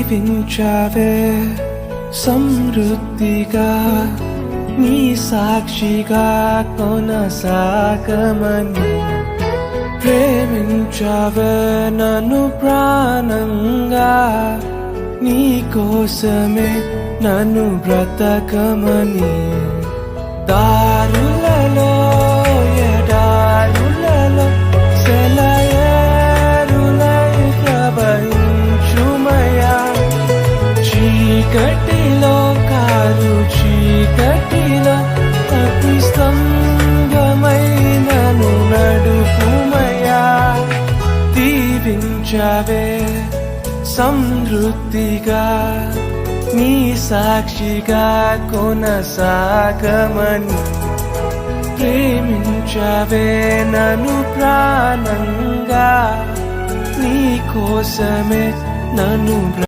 దీవించావే సమృద్ధిగా నీ సాక్షిగా కొనసాగమని ప్రేమించావే నన్ను ప్రాణంగా నీ కోసమే నన్ను బ్రతకమని దారులలో ఎడారులలో సెలయేరులై ప్రవహించుమయా చీకటిలో కారు చీకటిలో అగ్ని స్తంభమై నన్ను నడుపుమయా దీవించావే సమృద్ధిగా నీ సాక్షిగా కొనసాగమని ప్రేమించావే నన్ను ప్రాణంగా నీ కోసమే నన్ను